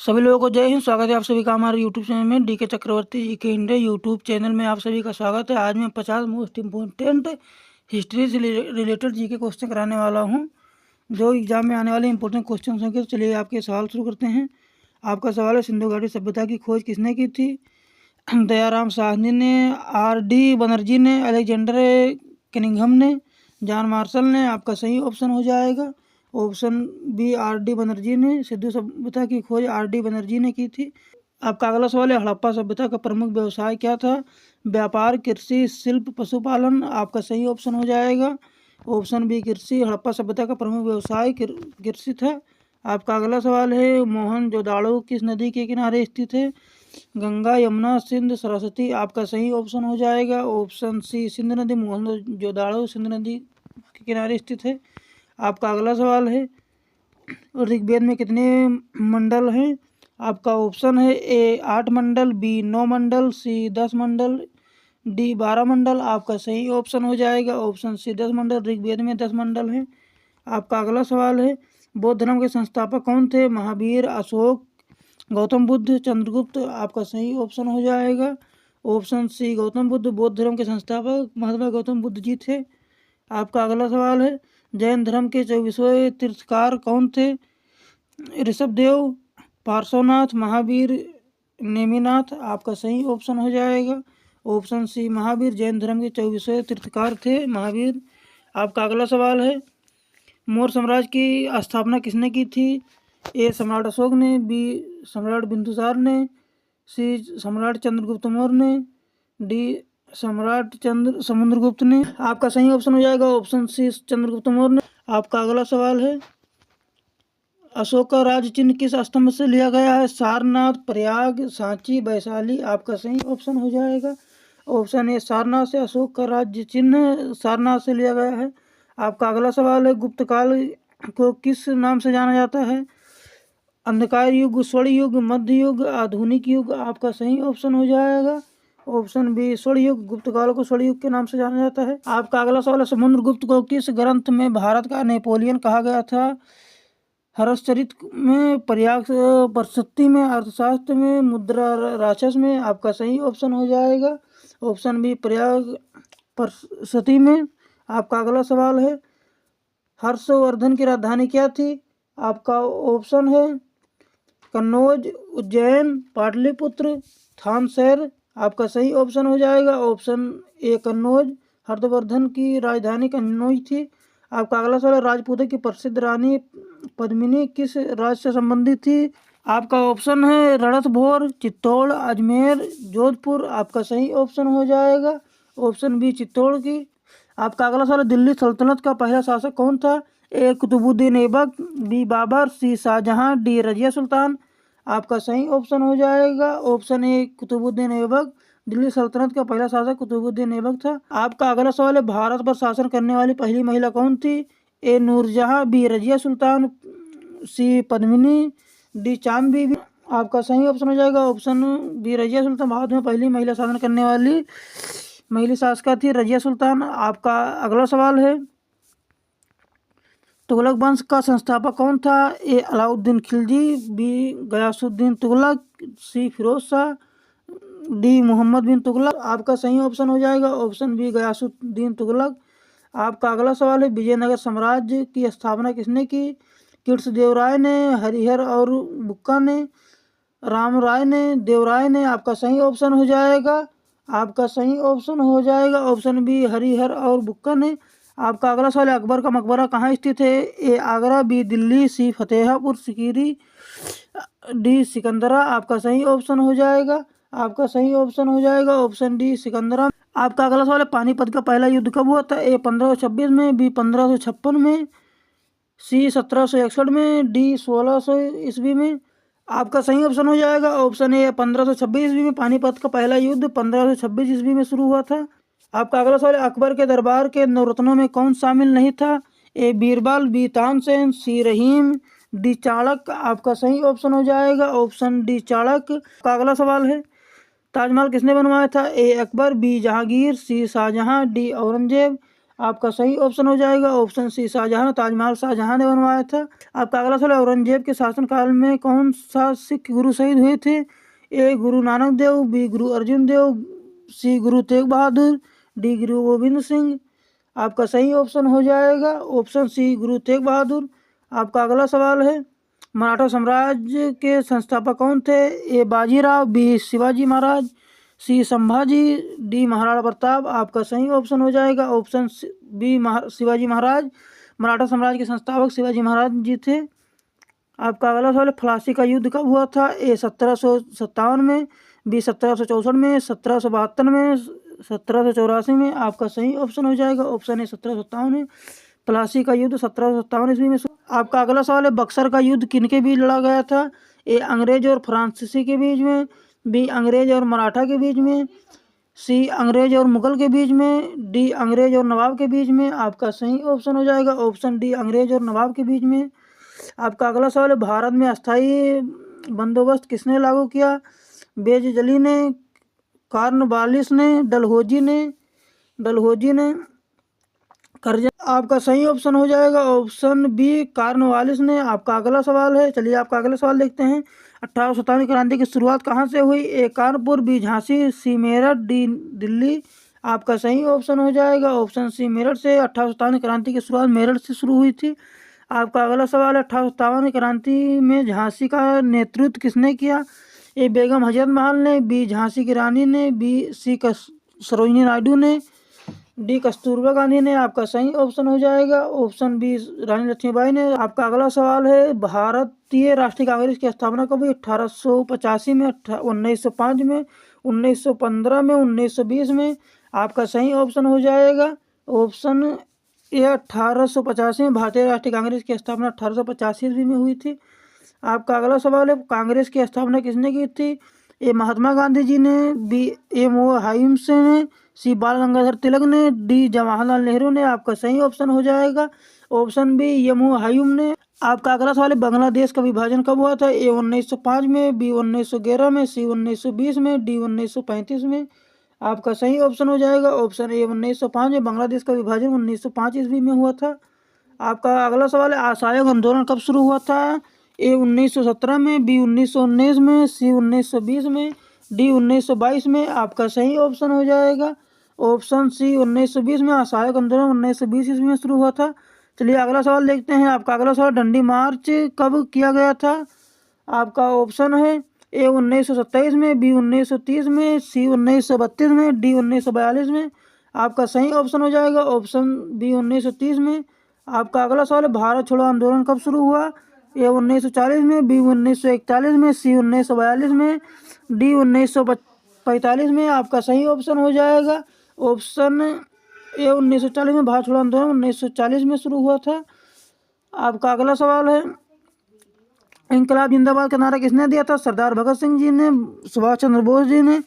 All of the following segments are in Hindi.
सभी लोगों को जय हिंद। स्वागत है आप सभी का हमारे यूट्यूब चैनल में डी के चक्रवर्ती जी के इंडिया यूट्यूब चैनल में आप सभी का स्वागत है। आज मैं 50 मोस्ट इम्पोर्टेंट हिस्ट्री से रिलेटेड जी के क्वेश्चन कराने वाला हूं, जो एग्जाम में आने वाले इंपॉर्टेंट क्वेश्चन होंगे। तो चलिए आपके सवाल शुरू करते हैं। आपका सवाल है, सिंधु घाटी सभ्यता की खोज किसने की थी? दयाराम साहनी ने, R.D. बनर्जी ने, अलेक्जेंडर कनिंघम ने, जॉन मार्शल ने। आपका सही ऑप्शन हो जाएगा ऑप्शन बी, R.D. बनर्जी ने। सिंधु सभ्यता की खोज R.D. बनर्जी ने की थी। आपका अगला सवाल है, हड़प्पा सभ्यता का प्रमुख व्यवसाय क्या था? व्यापार, कृषि, शिल्प, पशुपालन। आपका सही ऑप्शन हो जाएगा ऑप्शन बी, कृषि। हड़प्पा सभ्यता का प्रमुख व्यवसाय कृषि था। आपका अगला सवाल है, मोहनजोदाड़ो किस नदी के किनारे स्थित है? गंगा, यमुना, सिंध, सरस्वती। आपका सही ऑप्शन हो जाएगा ऑप्शन सी, सिंध नदी। मोहनजोदाड़ो सिंध नदी के किनारे स्थित है। आपका अगला सवाल है, ऋग्वेद में कितने मंडल हैं? आपका ऑप्शन है ए 8 मंडल, बी 9 मंडल, सी 10 मंडल, डी 12 मंडल। आपका सही ऑप्शन हो जाएगा ऑप्शन सी, 10 मंडल। ऋग्वेद में 10 मंडल हैं। आपका अगला सवाल है, बौद्ध धर्म के संस्थापक कौन थे? महावीर, अशोक, गौतम बुद्ध, चंद्रगुप्त। आपका सही ऑप्शन हो जाएगा ऑप्शन सी, गौतम बुद्ध। बौद्ध धर्म के संस्थापक महात्मा गौतम बुद्ध जी थे। आपका अगला सवाल है, जैन धर्म के 24वें तीर्थकार कौन थे? ऋषभदेव, पार्श्वनाथ, महावीर, नेमिनाथ। आपका सही ऑप्शन हो जाएगा ऑप्शन सी, महावीर। जैन धर्म के 24वें तीर्थकार थे महावीर। आपका अगला सवाल है, मौर्य साम्राज्य की स्थापना किसने की थी? ए सम्राट अशोक ने, बी सम्राट बिंदुसार ने, सी सम्राट चंद्रगुप्त मौर्य ने, डी सम्राट समुद्रगुप्त ने। आपका सही ऑप्शन हो जाएगा ऑप्शन सी, चंद्रगुप्त मौर्य ने। आपका अगला सवाल है, अशोक का राज चिन्ह किस स्तंभ से लिया गया है? सारनाथ, प्रयाग, सांची, वैशाली। आपका सही ऑप्शन हो जाएगा ऑप्शन ए, सारनाथ से अशोक का राज्य चिन्ह सारनाथ से लिया गया है। आपका अगला सवाल है, गुप्त काल को किस नाम से जाना जाता है? अंधकार युग, स्वर्ण युग, मध्य युग, आधुनिक युग। आपका सही ऑप्शन हो जाएगा ऑप्शन बी, स्वर्ण युग। गुप्त काल को स्वर्ण युग के नाम से जाना जाता है। आपका अगला सवाल है, समुद्रगुप्त को किस ग्रंथ में भारत का नेपोलियन कहा गया था? हर्षचरित में, प्रयाग प्रशस्ति में, अर्थशास्त्र में, मुद्रा राक्षस में। आपका सही ऑप्शन हो जाएगा ऑप्शन बी, प्रयाग प्रशस्ति में। आपका अगला सवाल है, हर्षवर्धन की राजधानी क्या थी? आपका ऑप्शन है कन्नौज, उज्जैन, पाटलिपुत्र, थानसेर। आपका सही ऑप्शन हो जाएगा ऑप्शन ए, कन्नौज। हर्षवर्धन की राजधानी कन्नौज थी। आपका अगला सवाल है, राजपूतों की प्रसिद्ध रानी पद्मिनी किस राज्य से संबंधित थी? आपका ऑप्शन है रणथंभौर, चित्तौड़, अजमेर, जोधपुर। आपका सही ऑप्शन हो जाएगा ऑप्शन बी, चित्तौड़ की। आपका अगला सवाल है, दिल्ली सल्तनत का पहला शासक कौन था? ए कुतुबुद्दीन ऐबक, बी बाबर, सी शाहजहां, डी रजिया सुल्तान। आपका सही ऑप्शन हो जाएगा ऑप्शन ए, कुतुबुद्दीन ऐबक। दिल्ली सल्तनत का पहला शासक कुतुबुद्दीन ऐबक था। आपका अगला सवाल है, भारत पर शासन करने वाली पहली महिला कौन थी? ए नूरजहां, बी रजिया सुल्तान, सी पद्मिनी, डी चांद बीबी। आपका सही ऑप्शन हो जाएगा ऑप्शन बी, रजिया सुल्तान। भारत में पहली महिला शासन करने वाली महिला शासका थी रजिया सुल्तान। आपका अगला सवाल है, तुगलक वंश का संस्थापक कौन था? ए अलाउद्दीन खिलजी, बी गयासुद्दीन तुगलक, सी फिरोज शाह, डी मोहम्मद बिन तुगलक। आपका सही ऑप्शन हो जाएगा ऑप्शन बी, गयासुद्दीन तुगलक। आपका अगला सवाल है, विजयनगर साम्राज्य की स्थापना किसने की? कृष्णदेवराय ने, हरिहर और बुक्का ने, राम राय ने, देवराय ने। आपका सही ऑप्शन हो जाएगा ऑप्शन बी, हरिहर और बुक्का ने। आपका अगला सवाल है, अकबर का मकबरा कहाँ स्थित है? ए आगरा, बी दिल्ली, सी फतेहपुर सीकरी, डी सिकंदरा। आपका सही ऑप्शन हो जाएगा ऑप्शन डी, सिकंदरा। आपका अगला सवाल है, पानीपत का पहला युद्ध कब हुआ था? ए 1526 में, बी 1556 में, सी 1761 में, डी 1600 ईस्वी में। आपका सही ऑप्शन हो जाएगा ऑप्शन ए, 1526 ईस्वी में। पानीपत का पहला युद्ध 1526 ईस्वी में शुरू हुआ था। आपका अगला सवाल है, अकबर के दरबार के नवरत्नों में कौन शामिल नहीं था? ए बीरबल, बी तानसेन, सी रहीम, डी चाणक्य। आपका सही ऑप्शन हो जाएगा ऑप्शन डी, चाणक्य। का अगला सवाल है, ताजमहल किसने बनवाया था? ए अकबर, बी जहांगीर, सी शाहजहां, डी औरंगजेब। आपका सही ऑप्शन हो जाएगा ऑप्शन सी शाहजहां। ताजमहल शाहजहां ने बनवाया था। आपका अगला सवाल है, औरंगजेब के शासनकाल में कौन सा सिख गुरु शहीद हुए थे? ए गुरु नानक देव, बी गुरु अर्जुन देव, सी गुरु तेग बहादुर, डी गुरु गोविंद सिंह। आपका सही ऑप्शन हो जाएगा ऑप्शन सी गुरु तेग बहादुर। आपका अगला सवाल है, मराठा साम्राज्य के संस्थापक कौन थे? ए बाजीराव, बी शिवाजी महाराज, सी संभाजी, डी महाराणा प्रताप। आपका सही ऑप्शन हो जाएगा ऑप्शन बी शिवाजी महाराज। मराठा साम्राज्य के संस्थापक शिवाजी महाराज जी थे। आपका अगला सवाल है, प्लासी का युद्ध कब हुआ था? ए 1757 में, बी 1764 में, 1772 में, 1784 में। आपका सही ऑप्शन हो जाएगा ऑप्शन ए 1757 में। प्लासी का युद्ध 1757 ईस्वी में। आपका अगला सवाल है, बक्सर का युद्ध किनके बीच लड़ा गया था? ए अंग्रेज और फ्रांसीसी के बीच में, बी अंग्रेज और मराठा के बीच में, सी अंग्रेज और मुगल के बीच में, डी अंग्रेज और नवाब के बीच में। आपका सही ऑप्शन हो जाएगा ऑप्शन डी अंग्रेज और नवाब के बीच में। आपका अगला सवाल है, भारत में अस्थायी बंदोबस्त किसने लागू किया? बेजजली ने, कॉर्नवालिस ने, डलहौजी ने, करजन। आपका सही ऑप्शन हो जाएगा ऑप्शन बी कॉर्नवालिस ने। आपका अगला सवाल है, चलिए आपका अगला सवाल देखते हैं। 1857 क्रांति की शुरुआत कहाँ से हुई? ए कानपुर, बी झांसी, सी मेरठ, डी दिल्ली। आपका सही ऑप्शन हो जाएगा ऑप्शन सी मेरठ से। 1857 क्रांति की शुरुआत मेरठ से शुरू हुई थी। आपका अगला सवाल है, 1857 क्रांति में झांसी का नेतृत्व किसने किया? ए बेगम हजरत महल ने, बी झांसी की रानी ने, बी सी सरोजिनी नायडू ने, डी कस्तूरबा गांधी ने। आपका सही ऑप्शन हो जाएगा ऑप्शन बी रानी लक्ष्मीबाई ने। आपका अगला सवाल है, भारतीय राष्ट्रीय कांग्रेस की स्थापना कब हुई? 1885 में, 1905 में, 1915 में, 1920 में। आपका सही ऑप्शन हो जाएगा ऑप्शन ए 1885 में। भारतीय राष्ट्रीय कांग्रेस की स्थापना 1885 ईस्वी में हुई थी। आपका अगला सवाल है, कांग्रेस की स्थापना किसने की थी? ए महात्मा गांधी जी ने, बी एम.ओ. हाइम्स ने, सी बाल गंगाधर तिलक ने, डी जवाहरलाल नेहरू ने। आपका सही ऑप्शन हो जाएगा ऑप्शन बी एम.ओ. हाइम ने। आपका अगला सवाल है, बांग्लादेश का विभाजन कब हुआ था? ए 1905 में, बी 1911 में, सी 1920 में, डी 1935 में। आपका सही ऑप्शन हो जाएगा ऑप्शन ए 1905 में। बांग्लादेश का विभाजन 1905 ईस्वी में हुआ था। आपका अगला सवाल है, असहयोग आंदोलन कब शुरू हुआ था? ए 1917 में, बी 1919 में, सी 1920 में, डी 1922 में। आपका सही ऑप्शन हो जाएगा ऑप्शन सी 1920 में। असहयोग आंदोलन 1920 ईस्वी में शुरू हुआ था। चलिए अगला सवाल देखते हैं। आपका अगला सवाल, डंडी मार्च कब किया गया था? आपका ऑप्शन है ए 1927 में, बी 1930 में, सी 1932 में, डी 1942 में। आपका सही ऑप्शन हो जाएगा ऑप्शन बी 1930 में। आपका अगला सवाल है, भारत छोड़ो आंदोलन कब शुरू हुआ? ए 1940 में, बी 1941 में, सी 1942 में, डी 1945 में। आपका सही ऑप्शन हो जाएगा ऑप्शन ए 1940 में। भारत छोड़ो आंदोलन 1940 में शुरू हुआ था। आपका अगला सवाल है, इंकलाब जिंदाबाद का नारा किसने दिया था? सरदार भगत सिंह जी ने, सुभाष चंद्र बोस जी ने,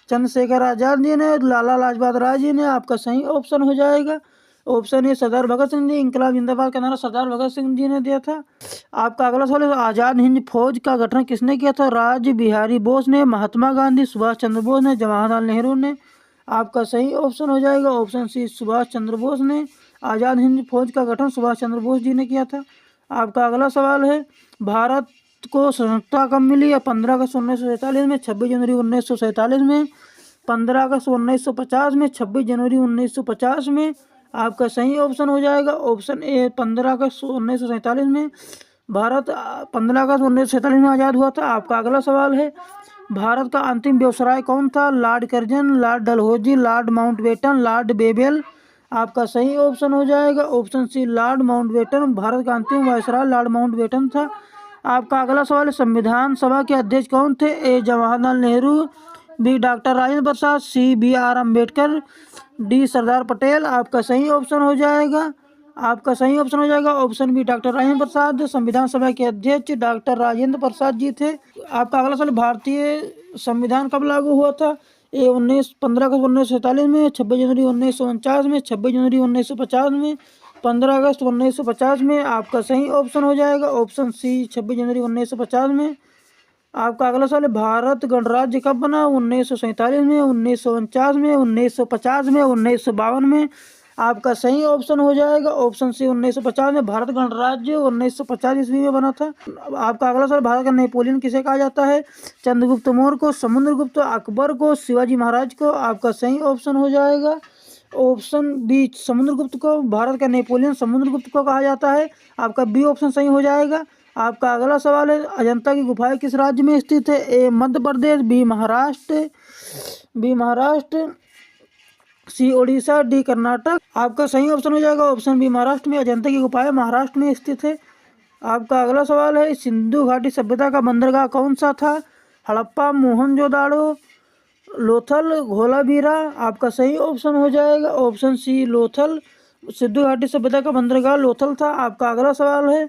चंद्रशेखर आजाद जी ने, लाला लाजपत राय जी ने। आपका सही ऑप्शन हो जाएगा ऑप्शन ए सरदार भगत सिंह जी। इंकलाब जिंदाबाद का नारा सरदार भगत सिंह जी ने दिया था। आपका अगला सवाल है, आज़ाद हिंद फौज का गठन किसने किया था? राज बिहारी बोस ने, महात्मा गांधी, सुभाष चंद्र बोस ने, जवाहरलाल नेहरू ने। आपका सही ऑप्शन हो जाएगा ऑप्शन सी सुभाष चंद्र बोस ने। आज़ाद हिंद फौज का गठन सुभाष चंद्र बोस जी ने किया था। आपका अगला सवाल है, भारत को स्वतंत्रता कब मिली? 15 अगस्त 1947 में, 26 जनवरी 1947 में, 15 अगस्त 1950 में, 26 जनवरी 1950 में। आपका सही ऑप्शन हो जाएगा ऑप्शन ए 15 अगस्त 1947 में। भारत 15 अगस्त 1947 में आज़ाद हुआ था। आपका अगला सवाल है, भारत का अंतिम वायसराय कौन था? Lord Curzon, Lord Dalhousie, Lord Mountbatten, Lord Wavell. आपका सही ऑप्शन हो जाएगा option C Lord Mountbatten. Bharat का अंतिम वायसराय लॉर्ड माउंटबेटन था। आपका अगला सवाल है, संविधान सभा के अध्यक्ष कौन थे? ए जवाहरलाल नेहरू, बी डॉक्टर राजेंद्र प्रसाद, सी बी.आर. अम्बेडकर, डी सरदार पटेल। आपका सही ऑप्शन हो जाएगा option B doctor Rajendra Prasad. संविधान सभा के अध्यक्ष डॉक्टर राजेंद्र प्रसाद जी थे। आपका अगला सवाल, भारतीय संविधान कब लागू हुआ था? ए 15 अगस्त 1947 में, 26 जनवरी 1949 में, 26 जनवरी 1950 में, 15 अगस्त 1950 में। आपका सही ऑप्शन हो जाएगा ऑप्शन सी 26 जनवरी 1950 में। आपका अगला सवाल है, भारत गणराज्य कब बना? 1947 में, 1949 में, 1950 में, 1952 में। आपका सही ऑप्शन हो जाएगा ऑप्शन सी 1950 में। भारत गणराज्य 1950 ईस्वी में बना था। आपका अगला सवाल, भारत का नेपोलियन किसे कहा जाता है? चंद्रगुप्त मौर्य को, समुद्रगुप्त, अकबर को, शिवाजी महाराज को। आपका सही ऑप्शन हो जाएगा ऑप्शन बी समुद्रगुप्त को। भारत का नेपोलियन समुद्रगुप्त को कहा जाता है। आपका बी ऑप्शन सही हो जाएगा। आपका अगला सवाल है, अजंता की गुफाएं किस राज्य में स्थित है? ए मध्य प्रदेश, बी महाराष्ट्र, सी उड़ीसा, डी कर्नाटक। आपका सही ऑप्शन हो जाएगा ऑप्शन बी महाराष्ट्र में। अजंता की गुफाएं महाराष्ट्र में स्थित है। आपका अगला सवाल है, सिंधु घाटी सभ्यता का बंदरगाह कौन सा था? हड़प्पा, मोहनजोदाड़ो, लोथल, धोलावीरा। आपका सही ऑप्शन हो जाएगा ऑप्शन सी लोथल। सिंधु घाटी सभ्यता का बंदरगाह लोथल था। आपका अगला सवाल है,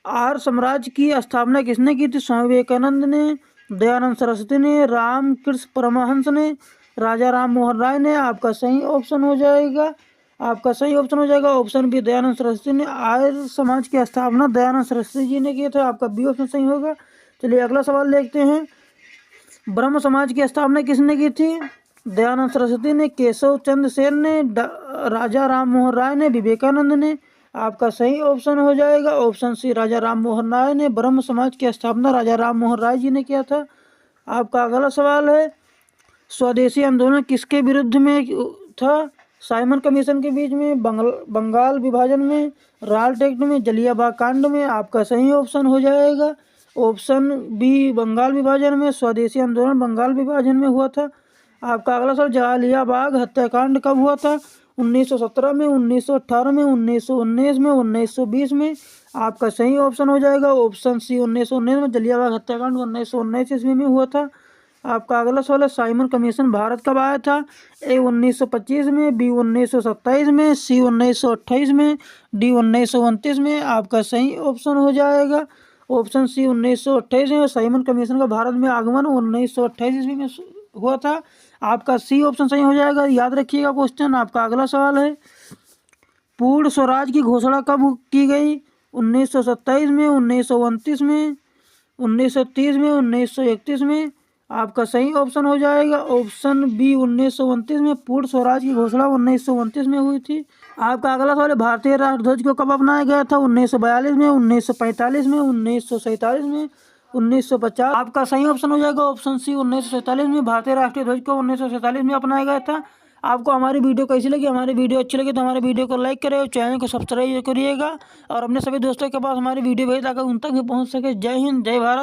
आर्य साम्राज्य की स्थापना किसने की थी? स्वामी विवेकानंद ने, दयानंद सरस्वती ने, रामकृष्ण परमहंस ने, राजा राम मोहन राय ने। आपका सही ऑप्शन हो जाएगा ऑप्शन बी दयानंद सरस्वती ने। आर्य समाज की स्थापना दयानंद सरस्वती जी ने की था। आपका बी ऑप्शन सही होगा। चलिए अगला सवाल देखते हैं, ब्रह्म समाज की स्थापना किसने की थी? दयानंद सरस्वती ने, केशव चंद्र सेन ने, राजा राम मोहन राय ने, विवेकानंद ने। आपका सही ऑप्शन हो जाएगा ऑप्शन सी राजा राम मोहन राय ने। ब्रह्म समाज की स्थापना राजा राम मोहन राय जी ने किया था। आपका अगला सवाल है, स्वदेशी आंदोलन किसके विरुद्ध में था? साइमन कमीशन के बीच में, बंगाल विभाजन में, राल्ट एक्ट में, जलियांवाला कांड में। आपका सही ऑप्शन हो जाएगा ऑप्शन बी बंगाल विभाजन में। स्वदेशी आंदोलन बंगाल विभाजन में हुआ था। आपका अगला सवाल, जलियांवाला हत्याकांड कब हुआ था? 1917 में, 1918 में, 1919 में, 1920 में। आपका सही ऑप्शन हो जाएगा ऑप्शन सी 1919 में। जलियांवाला हत्याकांड 1919 ईस्वी में हुआ था। आपका अगला सवाल है, साइमन कमीशन भारत कब आया था? ए 1925 में, बी 1927 में, सी 1928 में, डी 1929 में। आपका सही ऑप्शन हो जाएगा ऑप्शन सी 1928 में। साइमन कमीशन का भारत में आगमन 1928 ईस्वी में हुआ था। आपका सी ऑप्शन सही हो जाएगा। याद रखिएगा क्वेश्चन। आपका अगला सवाल है, पूर्ण स्वराज की घोषणा कब की गई? 1927 में, 1929 में, 1930 में, 1931 में। आपका सही ऑप्शन हो जाएगा ऑप्शन बी 1929 में। पूर्ण स्वराज की घोषणा 1929 में हुई थी। आपका अगला सवाल है, भारतीय राष्ट्रध्वज को कब अपनाया गया था? 1942 में, 1945 में, 1947 में, 1950। आपका सही ऑप्शन हो जाएगा ऑप्शन सी 1947 में। भारतीय राष्ट्रीय ध्वज को 1947 में अपनाया गया था। आपको हमारी वीडियो कैसी लगी? हमारी वीडियो अच्छी लगी तो हमारे वीडियो को लाइक करें और चैनल को सब्सक्राइब करिएगा और अपने सभी दोस्तों के पास हमारी वीडियो भेज ताकि उन तक भी पहुंच सके। जय हिंद, जय भारत।